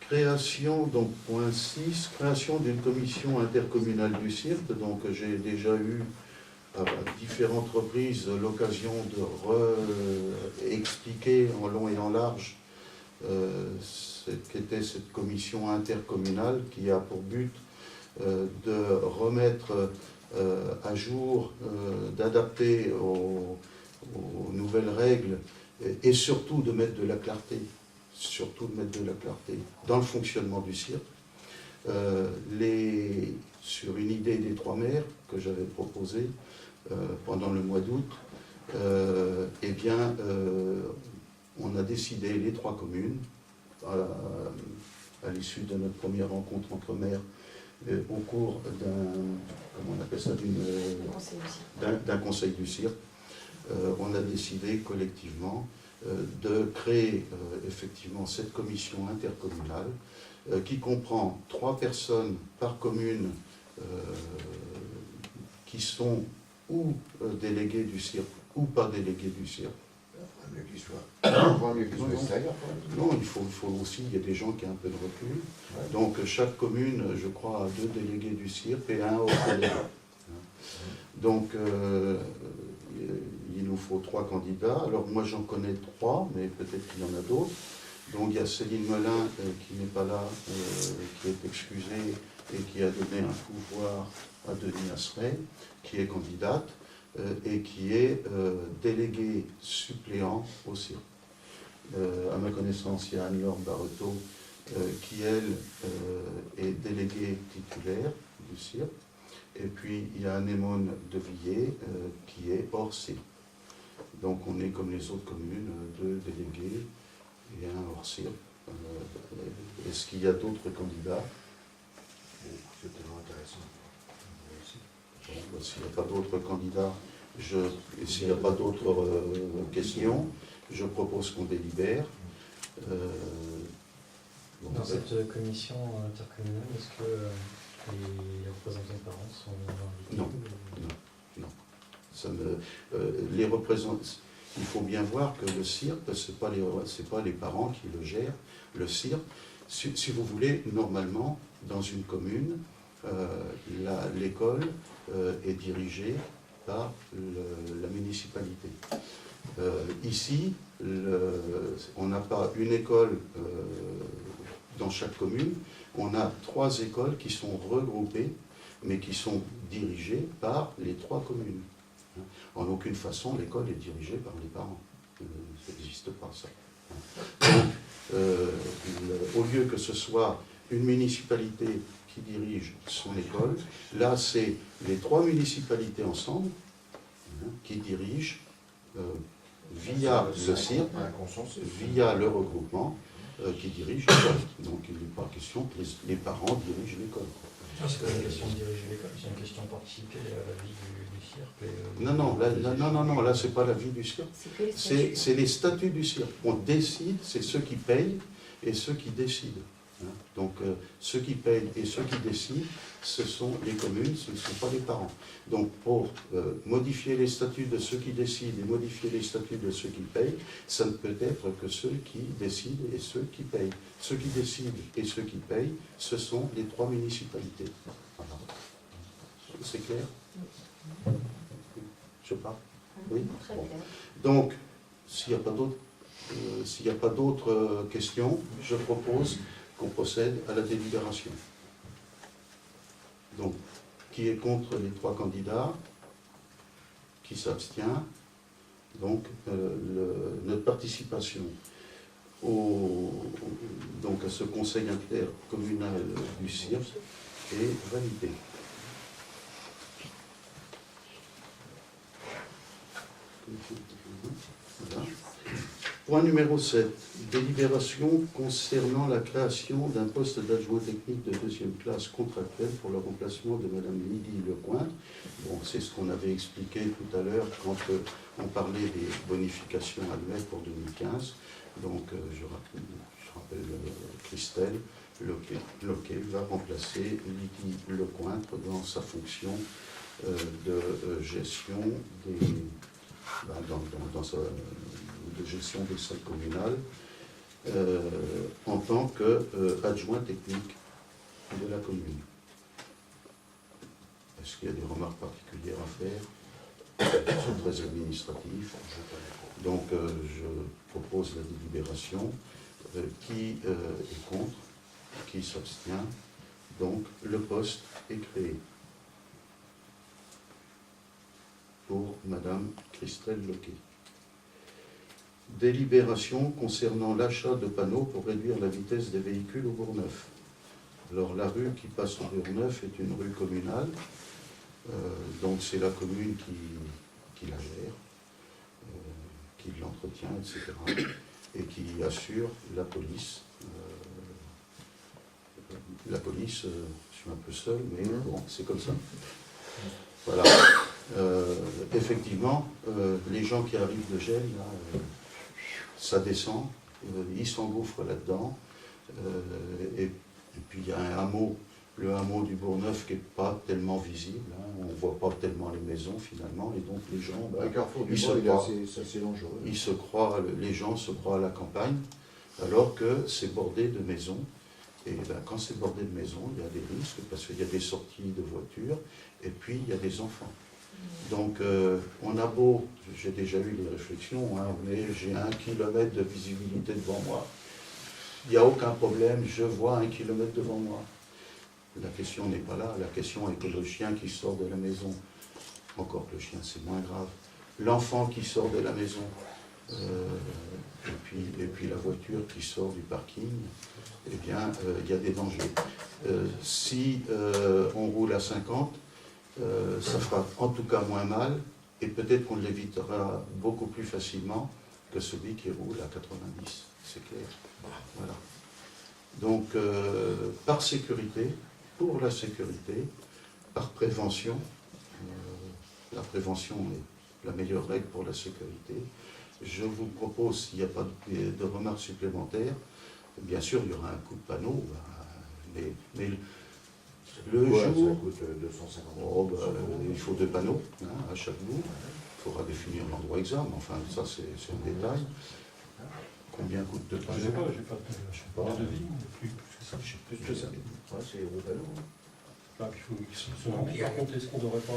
Création, donc point 6, création d'une commission intercommunale du cirque. Donc j'ai déjà eu à différentes reprises l'occasion de réexpliquer en long et en large ce qu'était cette commission intercommunale qui a pour but de remettre à jour, d'adapter aux nouvelles règles et surtout de mettre de la clarté. Dans le fonctionnement du cirque. Sur une idée des 3 maires que j'avais proposée pendant le mois d'août, on a décidé, les 3 communes, à l'issue de notre première rencontre entre maires, au cours d'un conseil du cirque, on a décidé collectivement de créer effectivement cette commission intercommunale qui comprend 3 personnes par commune qui sont ou délégués du cirque ou pas délégués du cirque. Non, il faut aussi, il y a des gens qui ont un peu de recul. Ouais. Donc chaque commune, je crois, a 2 délégués du cirque et 1 hors délégué. Donc il nous faut 3 candidats. Alors moi j'en connais 3, mais peut-être qu'il y en a d'autres. Donc il y a Céline Melin qui n'est pas là, qui est excusée et qui a donné un pouvoir à Denis Asseret, qui est candidate et qui est déléguée suppléant au cirque. À ma connaissance, il y a Anne-Laure Barreto qui, elle, est déléguée titulaire du cirque. Et puis, il y a Anémone de Villiers qui est hors cirque. Donc, on est comme les autres communes, 2 délégués et 1 hors cirque. Est-ce qu'il y a d'autres candidats? C'est tellement intéressant. Bon, s'il n'y a pas d'autres candidats, et s'il n'y a pas d'autres questions, je propose qu'on délibère. Dans cette commission intercommunale, est-ce que les représentants des parents sont invités? Non. Les représentants, il faut bien voir que le cirque, ce n'est pas les parents qui le gèrent. Le cirque, si vous voulez, normalement, dans une commune, l'école est dirigée par la municipalité. Ici, on n'a pas une école dans chaque commune, on a 3 écoles qui sont regroupées, mais qui sont dirigées par les 3 communes. En aucune façon, l'école est dirigée par les parents. Ça n'existe pas, ça. Donc, au lieu que ce soit une municipalité qui dirige son école, là, c'est les 3 municipalités ensemble qui dirigent via le cirque, via le regroupement, qui dirige l'école. Donc il n'est pas question que les parents dirigent l'école. C'est pas une question de diriger l'école, c'est une question de participer à la vie du cirque. Non, là c'est pas la vie du cirque. C'est les statuts du cirque. On décide, c'est ceux qui payent et ceux qui décident. Donc ceux qui payent et ceux qui décident, ce sont les communes, ce ne sont pas les parents. Donc pour modifier les statuts de ceux qui décident et modifier les statuts de ceux qui payent, ça ne peut être que ceux qui décident et ceux qui payent. Ceux qui décident et ceux qui payent, ce sont les 3 municipalités. Voilà. C'est clair? Je parle? Oui? Bon. Donc, s'il n'y a pas d'autres questions, je propose qu'on procède à la délibération. Donc, qui est contre les 3 candidats? Qui s'abstient? Donc, notre participation donc à ce conseil intercommunal du cirque est validée. Voilà. Point numéro 7, délibération concernant la création d'un poste d'adjoint technique de 2e classe contractuel pour le remplacement de Mme Lydie Lecointre. Bon, c'est ce qu'on avait expliqué tout à l'heure quand on parlait des bonifications annuelles pour 2015. Donc, je rappelle Christelle Loquet va remplacer Lydie Lecointre dans sa fonction de gestion de gestion des salles communales. en tant qu'adjoint technique de la commune. Est-ce qu'il y a des remarques particulières à faire? C'est très administratif. Donc je propose la délibération. Qui est contre? Qui s'abstient? Donc le poste est créé pour Madame Christelle Loquet. Délibération concernant l'achat de panneaux pour réduire la vitesse des véhicules au Bourgneuf. Alors la rue qui passe au Bourgneuf est une rue communale, donc c'est la commune qui la gère, qui l'entretient, etc. Et qui assure la police. La police, je suis un peu seul, mais bon, c'est comme ça. Voilà. Effectivement, les gens qui arrivent de Gênes, là, ça descend, ils s'engouffrent là-dedans. Et puis il y a un hameau, le hameau du Bourgneuf qui n'est pas tellement visible, hein, on ne voit pas tellement les maisons finalement, et donc les gens, Le carrefour du ils Bois, se croient, c'est assez dangereux. les gens se croient à la campagne, alors que c'est bordé de maisons. Et ben, quand c'est bordé de maisons, il y a des risques, parce qu'il y a des sorties de voitures, et puis il y a des enfants. Donc on a beau, j'ai déjà eu des réflexions, hein, mais j'ai 1 kilomètre de visibilité devant moi. Il n'y a aucun problème, je vois 1 kilomètre devant moi. La question n'est pas là, la question est que le chien qui sort de la maison, encore que le chien c'est moins grave, l'enfant qui sort de la maison, et puis la voiture qui sort du parking, eh bien il y a des dangers. Si on roule à 50, ça fera en tout cas moins mal, et peut-être qu'on l'évitera beaucoup plus facilement que celui qui roule à 90, c'est clair. Voilà. Donc, par sécurité, pour la sécurité, par prévention, la prévention est la meilleure règle pour la sécurité. Je vous propose, s'il n'y a pas de remarques supplémentaires, bien sûr, il y aura un coup de panneau, mais le jour... Ça coûte 250 €. Il faut 2 panneaux hein, à chaque bout. Il faudra définir l'endroit exact, mais enfin, ça c'est un détail. Combien coûte 2 panneaux? Je ne sais pas, je sais pas de devis, plus que ça. Plus que ça. Ouais, c'est gros panneaux. Par contre, est-ce qu'on ne devrait pas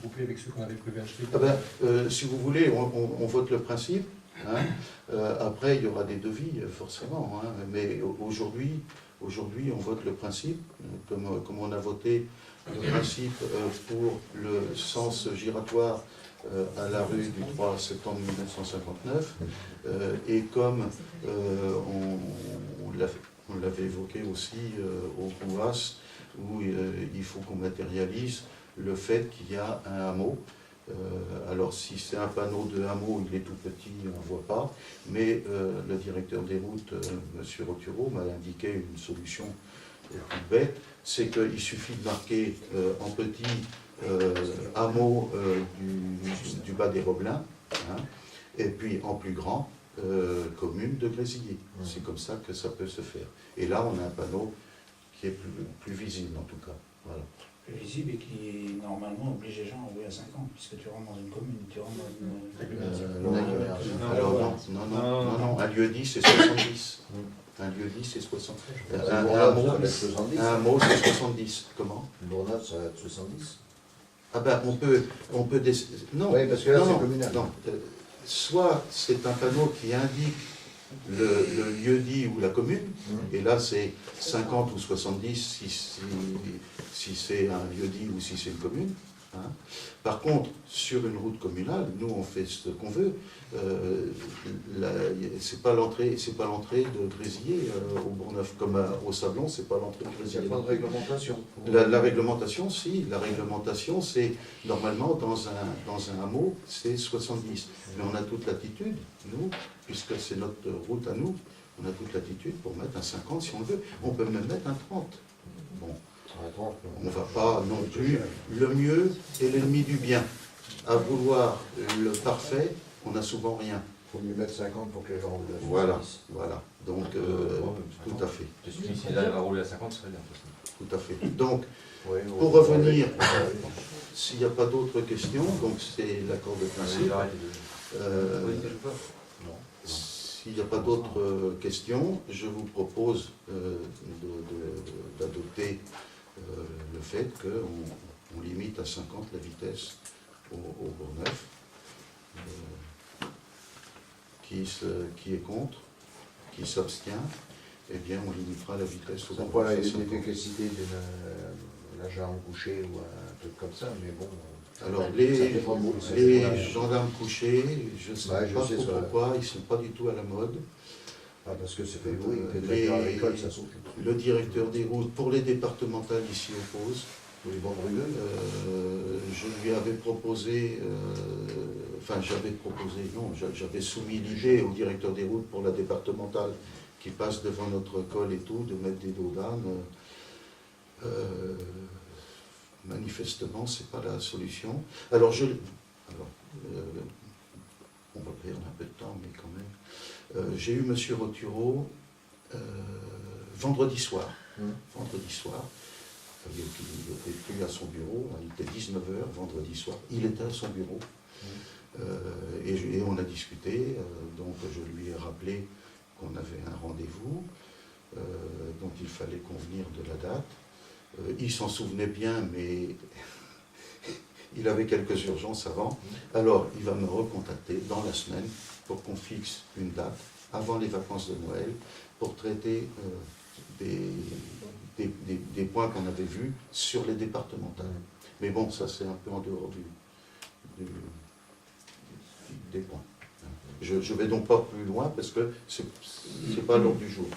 grouper avec ceux qu'on avait prévu acheter? Ah ben, si vous voulez, on vote le principe. Hein. Après, il y aura des devis, forcément. Hein. Mais aujourd'hui, on vote le principe, comme on a voté le principe pour le sens giratoire à la rue du 3 septembre 1959. Et comme on l'avait évoqué aussi au COUAS, où il faut qu'on matérialise le fait qu'il y a un hameau. Alors si c'est un panneau de hameau, il est tout petit, on ne voit pas, mais le directeur des routes, M. Rotureau, m'a indiqué une solution toute bête, c'est qu'il suffit de marquer en petit hameau du bas des Robelins, hein, et puis en plus grand, commune de Grésillé. C'est comme ça que ça peut se faire. Et là, on a un panneau qui est plus visible en tout cas. Voilà. Plus visible et qui normalement oblige les gens à rouler à 50, puisque tu rentres dans une commune, tu rentres dans une... Alors non, un lieu-dit c'est 70. Un lieu-dit c'est 60. Un hameau c'est 70. Comment? Le Bourgneuf, ça va être 70. Ah ben on peut non, oui, parce que là c'est communal. Non. Soit c'est un panneau qui indique le lieu-dit ou la commune, et là c'est 50 ou 70 si c'est un lieu-dit ou si c'est une commune. Hein. Par contre, sur une route communale, nous on fait ce qu'on veut. C'est pas l'entrée de Grésillé au Bourgneuf, comme au Sablon, c'est pas l'entrée de Grésillé. Il n'y a pas de réglementation. La réglementation, si. La réglementation, c'est normalement dans un hameau, c'est 70. Mais on a toute latitude, nous, puisque c'est notre route à nous, on a toute latitude pour mettre un 50 si on le veut. On peut même mettre un 30. Bon. On ne va pas non plus. Le mieux est l'ennemi du bien. À vouloir le parfait, on n'a souvent rien. Il faut mieux mettre 50 pour que les gens roulent à 70. Voilà. Donc, tout à fait. Si j'arrive à rouler à 50, ce serait bien. Tout à fait. Donc, pour revenir, s'il n'y a pas d'autres questions, donc c'est l'accord de principe. s'il n'y a pas d'autres questions, je vous propose d'adopter le fait qu'on limite à 50 la vitesse au Bourgneuf. Qui est contre, qui s'abstient, eh bien on limitera la vitesse au Ça Bourgneuf pas à 50. l'efficacité d'un gendarme couché ou un truc comme ça, mais bon. Alors, ça les dépend beaucoup, ça dépend. gendarmes couchés, je ne sais Ouais, je pas sais trop ça. pourquoi, ils ne sont pas du tout à la mode. Ah, parce que c'est fait bruit, Les- le directeur agricole, ça saute. Le directeur des routes, pour les départementales, il s'y oppose. Les bandes rugueux. Je lui avais proposé, j'avais soumis l'idée au directeur des routes pour la départementale qui passe devant notre école et tout, de mettre des dos d'âne. Manifestement, ce n'est pas la solution. On va perdre un peu de temps, mais quand même. J'ai eu M. Rotureau vendredi soir. Vendredi soir. Il était plus à son bureau, il était 19h vendredi soir. Il était à son bureau. Et on a discuté. Donc je lui ai rappelé qu'on avait un rendez-vous, dont il fallait convenir de la date. Il s'en souvenait bien, mais il avait quelques urgences avant. Alors, il va me recontacter dans la semaine pour qu'on fixe une date avant les vacances de Noël pour traiter des points qu'on avait vus sur les départementales. Mais bon, ça c'est un peu en dehors des points. Je ne vais donc pas plus loin parce que ce n'est pas l'ordre du jour.